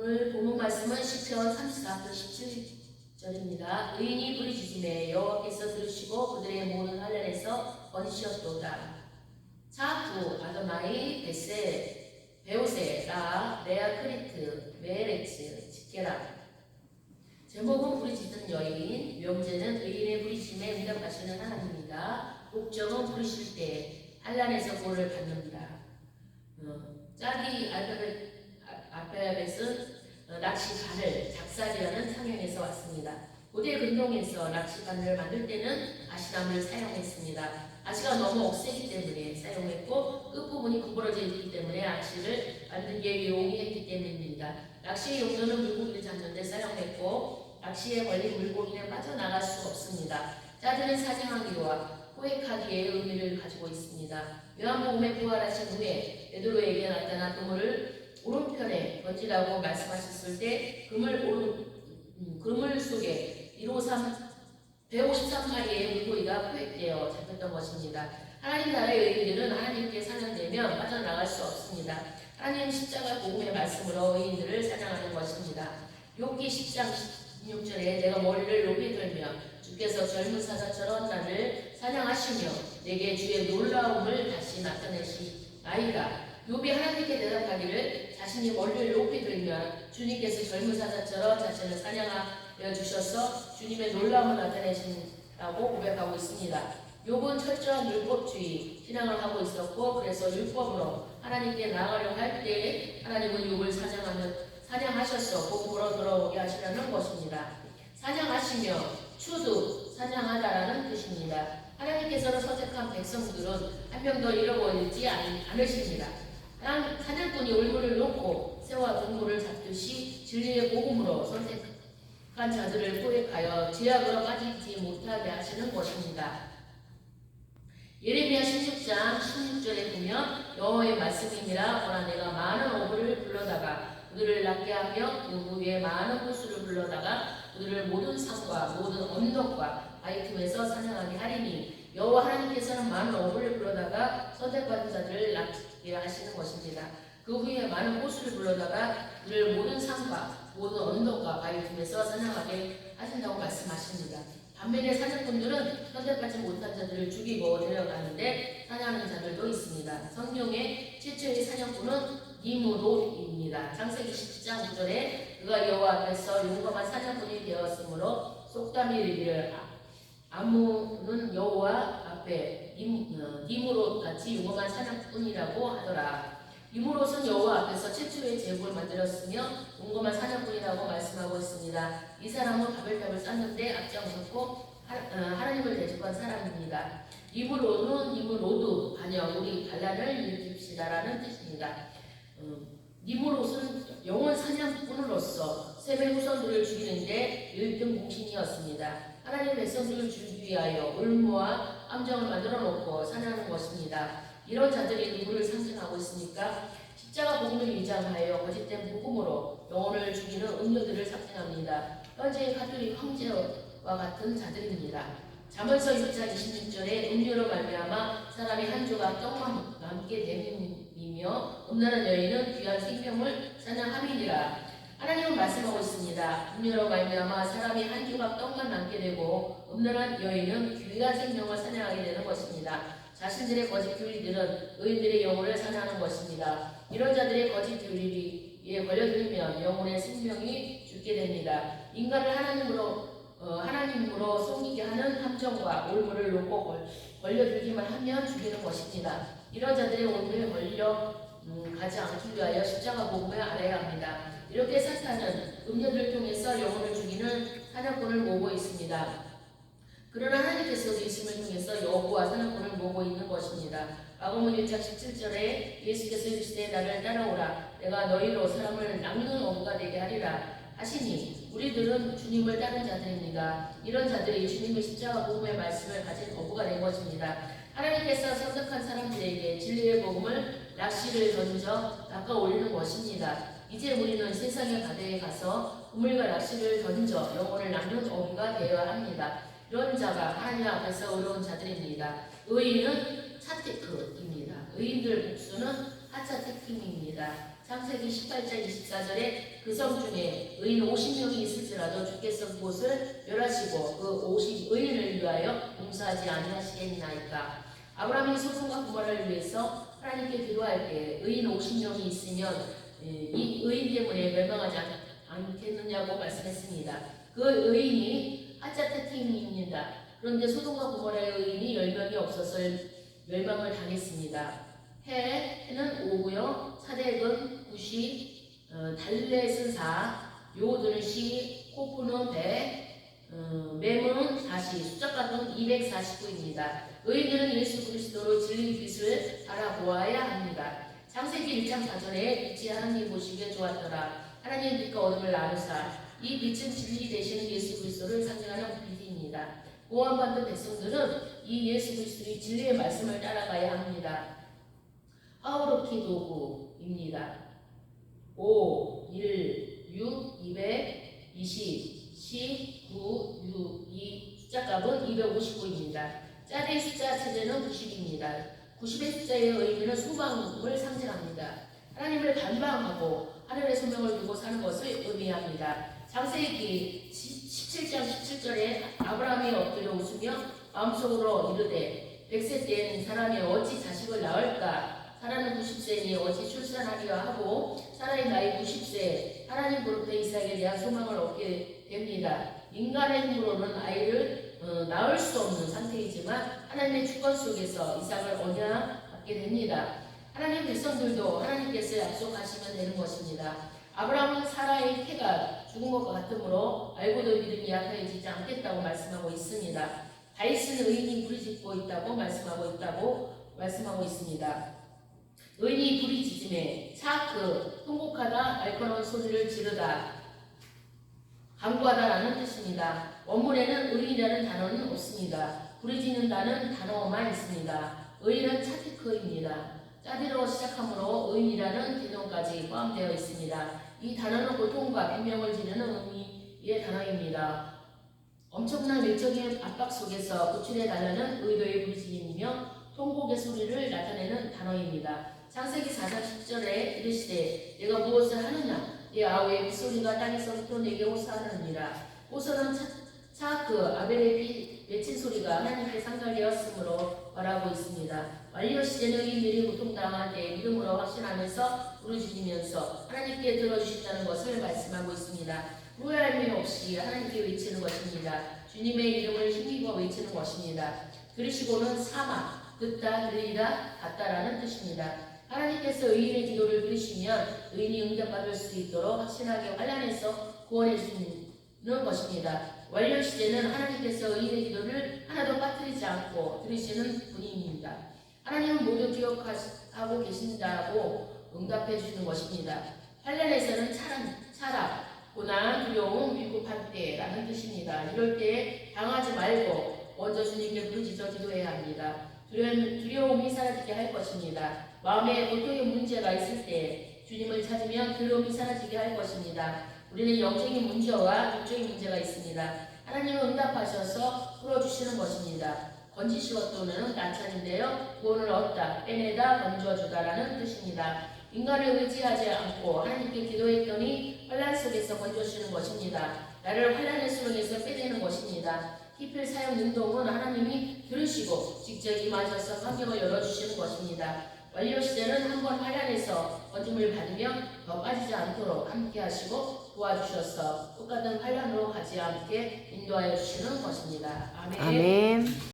오늘 본문 말씀은 시편 34편 17절입니다. 의인이 부르짖음에 여호와께서 들으시고 그들의 모든 환난에서 건지셨도다. 자구 아도나이 베오세 라 레아 크리트 메레츠 지케라. 제목은 부르짖는 여인, 명제는 의인의 부르짖음에 응답하시는 하나님입니다. 목적은 부르실 때 환난에서 구원을 받는다. 짝이 알파벳은 낚시바늘, 작살이라는 상형에서 왔습니다. 고대 근동에서 낚시바늘을 만들 때는 아시나무를 사용했습니다. 아시가 너무 억세기 때문에 사용했고 끝부분이 구부러져 있기 때문에 낚시를 만들기에 용이했기 때문입니다. 낚시의 용도는 물고기를 잡는 데 사용했고 낚시에 걸린 물고기는 빠져나갈 수 없습니다. 짝은 사냥하기와 포획하기의 의미를 가지고 있습니다. 요한복음에 부활하신 후에 베드로에게 나타난 그물을 오른편에 던지라고 말씀하셨을 때 그물 속에 153마리의 물고기가 포획되어 잡혔던 것입니다. 하나님 나라의 의인들은 하나님께 사냥되면 빠져나갈 수 없습니다. 하나님 십자가 복음의 말씀으로 의인들을 사냥하는 것입니다. 욥기 10장 16절에 내가 머리를 높이 들며 주께서 젊은 사자처럼 나를 사냥하시며 내게 주의 놀라움을 다시 나타내시나이다. 욥이 하나님께 대답하기를 자신이 머리를 높이 들면 주님께서 젊은 사자처럼 자신을 사냥하여 주셔서 주님의 놀라움을 나타내신다고 고백하고 있습니다. 욥은 철저한 율법주의 신앙을 하고 있었고 그래서 율법으로 하나님께 나아가려고 할 때 하나님은 욥을 사냥하셔서 복음으로 돌아오게 하시려는 것입니다. 사냥하시며 추수, 사냥하다라는 뜻입니다. 하나님께서는 선택한 백성들은 한 명도 잃어버리지 않으십니다. 사냥꾼이 올무를 놓고 새와 동물을 잡듯이 진리의 복음으로 선택한 자들을 포획하여 죄악으로 빠지지 못하게 하시는 것입니다. 예레미야 16장 16절에 보면 여호와의 말씀이니라 보라 내가 많은 어부를 불러다가 그들을 낫게 하며 그 후에 많은 호수를 불러다가 그들을 모든 산과 모든 언덕과 바위 틈에서 사냥하게 하리니 여호와 하나님께서는 많은 어부를 불러다가 선택받은 자들을 낫게 하시는 것입니다. 그 후에 많은 호수를 불러다가 그들을 모든 산과 모든 언덕과 바위 틈에서 사냥하게 하신다고 말씀하십니다. 반면에 사냥꾼들은 선택받지 못한 자들을 죽이고 데려가는데 사냥하는 자들도 있습니다. 성경의 최초의 사냥꾼은 니므롯입니다. 창세기 10장 9절에 그가 여호와 앞에서 용감한 사냥꾼이 되었으므로 속담이 이르기를 아무는 여호와 앞에 니므롯같이 용감한 사냥꾼이라고 하더라. 니므롯은 여호와 앞에서 최초의 제국을 만들었으며 용감한 사냥꾼이라고 말씀하고 있습니다. 이 사람은 바벨탑을 쌓는데 앞장섰고 하나님을 대적한 사람입니다. 니므로드 반역 우리 반란을 일으킵시다라는 뜻입니다. 니므롯은 영원 사냥꾼으로서 셈의 후손들을 죽이는데 1등 공신이었습니다. 하나님의 백성들을 죽이기 위하여 울무와 함정을 만들어 놓고 사냥하는 것입니다. 이런 자들이 누구를 상징하고 있습니까? 십자가 복음을 위장하여 거짓된 복음으로 영혼을 죽이는 음료들을 상징합니다. 현재의 가톨릭 황제와 같은 자들입니다. 잠언서 6장 26절에 음료로 말미암아 사람이 한 조각 떡만 남게 됨이며 음란한 여인은 귀한 생명을 사냥함이니라. 하나님은 말씀하고 있습니다. 음료로 말미암아 사람이 한 조각 떡만 남게 되고 음란한 여인은 귀한 생명을 사냥하게 되는 것입니다. 자신들의 거짓 교리들은 의인들의 영혼을 사냥하는 것입니다. 이런 자들의 거짓 교리에 걸려들면 영혼의 생명이 죽게 됩니다. 인간을 하나님으로 속이게 하는 함정과 올무를 놓고 걸려들기만 하면 죽이는 것입니다. 이런 자들의 올무에 가지 않기 위하여 십자가 복음을 알아야 합니다. 이렇게 사탄은 음료들을 통해서 영혼을 죽이는 사냥꾼을 모으고 있습니다. 그러나 하나님께서도 예수님을 통해서 여호와 사냥꾼을 모으고 있는 것입니다. 마가복음 1장 17절에 예수께서 이르시되 나를 따라오라 내가 너희로 사람을 낚는 어부가 되게 하리라 하시니 우리들은 주님을 따른 자들입니다. 이런 자들이 주님의 십자가 복음의 말씀을 가진 어부가 된 것입니다. 하나님께서 선택한 사람들에게 진리의 복음을 낚시를 던져 낚아 올리는 것입니다. 이제 우리는 세상의 바다에 가서 우물과 낚시를 던져 영혼을 낚는 어부가 되어야 합니다. 이런 자가 하나님 앞에서 의로운 자들입니다. 의인은 차테크입니다. 의인들 복수는 하차테크입니다. 있습니다. 창세기 18장 24절에 그 성 중에 의인 50명이 있을지라도 주께서 그곳을 멸하시고 그 50 의인을 위하여 용서하지 아니하시겠나이까. 아브라함이 소돔과 고모라를 위해서 하나님께 기도할 때 의인 50명이 있으면 이 의인 때문에 멸망하지 않겠느냐고 말씀했습니다. 그 의인이 하짜테팀입니다. 그런데 소돔과 고모라의 의인이 10명이 없어서 멸망을 당했습니다. 해는 5고요. 사덱은 9시, 달렛은 4, 요드는 10, 코프는 100, mem은 40, 숫자값은 249입니다. 의인들은 예수 그리스도로 진리의 빛을 알아보아야 합니다. 창세기 1장 4절에 빛이 하나님 보시기에 좋았더라. 하나님 빛과 어둠을 나누사 이 빛은 진리 되시는 예수 그리스도를 상징하는 빛입니다. 구원받는 백성들은 이 예수 그리스도의 진리의 말씀을 따라가야 합니다. 하우르키 도구입니다. 5, 1, 6, 220, 10, 9, 6, 2 숫자값은 259입니다. 짤의 숫자 체제는 90입니다. 90의 숫자의 의미는 소망을 상징합니다. 하나님을 반박하고 하늘의 소명을 두고 사는 것을 의미합니다. 창세기 17장 17절에 아브라함이 엎드려 웃으며 마음속으로 이르되 100세 된 사람이 어찌 자식을 낳을까? 사라는 90세니 어찌 출산하리라 하고 사라의 나이 90세 하나님 보르트 이삭에 대한 소망을 얻게 됩니다. 인간의 힘으로는 아이를 낳을 수 없는 상태이지만 하나님의 주권 속에서 이삭을 얻게 됩니다. 하나님 백성들도 하나님께서 약속하시면 되는 것입니다. 아브라함은 사라의 태가 죽은 것과 같으므로 알고도 믿음이 약해지지 않겠다고 말씀하고 있습니다. 다윗은 의인이 부르짖고 있다고 말씀하고 있습니다. 의인이 부르짖음에 사크 통곡하다 알코올 소리를 지르다 간구하다라는 뜻입니다. 원문에는 의인이라는 단어는 없습니다. 부르짖는다는 단어만 있습니다. 의인은 차티크입니다. 짜디로 시작하므로 의인이라는 개념까지 포함되어 있습니다. 이 단어는 고통과 비명을 지르는 의미의 단어입니다. 엄청난 외적인 압박 속에서 구출해달라는 의도의 부르짖음이며 통곡의 소리를 나타내는 단어입니다. 창세기 4장 10절에 이르시되 내가 무엇을 하느냐 내 아우의 빗소리가 땅에서부터 내게 호소하느니라. 호소는 차크 아벨의 외친 소리가 하나님께 상달되었으므로 말하고 있습니다. 완료 시제는 의인들이 고통당할 때 믿음으로 확신하면서 부르짖으면서 하나님께 들어주신다는 것을 말씀하고 있습니다. 후회할 미 없이 하나님께 외치는 것입니다. 주님의 이름을 힘입어 외치는 것입니다. 들으시고는 사마, 듣다, 들리다, 같다라는 뜻입니다. 하나님께서 의인의 기도를 들으시면 의인이 응답받을 수 있도록 확신하게 환란해서 구원해 주는 것입니다. 완료 시제는 하나님께서 의인의 기도를 하나도 빠뜨리지 않고 들으시는 분입니다. 하나님은 모두 기억하고 계신다고 응답해 주시는 것입니다. 환란에서는 차락, 고난, 두려움, 위급한 때라는 뜻입니다. 이럴 때 당하지 말고 먼저 주님께 부르짖어 기도해야 합니다. 두려움이 사라지게 할 것입니다. 마음에 고통의 문제가 있을 때 주님을 찾으면 두려움이 사라지게 할 것입니다. 우리는 영적인 문제와 육적인 문제가 있습니다. 하나님은 응답하셔서 풀어주시는 것입니다. 건지시었도는 나찬인데요. 구원을 얻다, 빼내다, 건져주다라는 뜻입니다. 인간을 의지하지 않고 하나님께 기도했더니 환란 속에서 건져주시는 것입니다. 나를 환란의 수렁에서 빼내는 것입니다. 히필 사용 능동은 하나님이 들으시고 직접 임하셔서 환경을 열어주시는 것입니다. 완료 시제는 한번 환란에서 건짐을 받으면 더 빠지지 않도록 함께 하시고 도와주셔서 똑같은 환란으로 가지 않게 인도하여 주시는 것입니다. 아멘.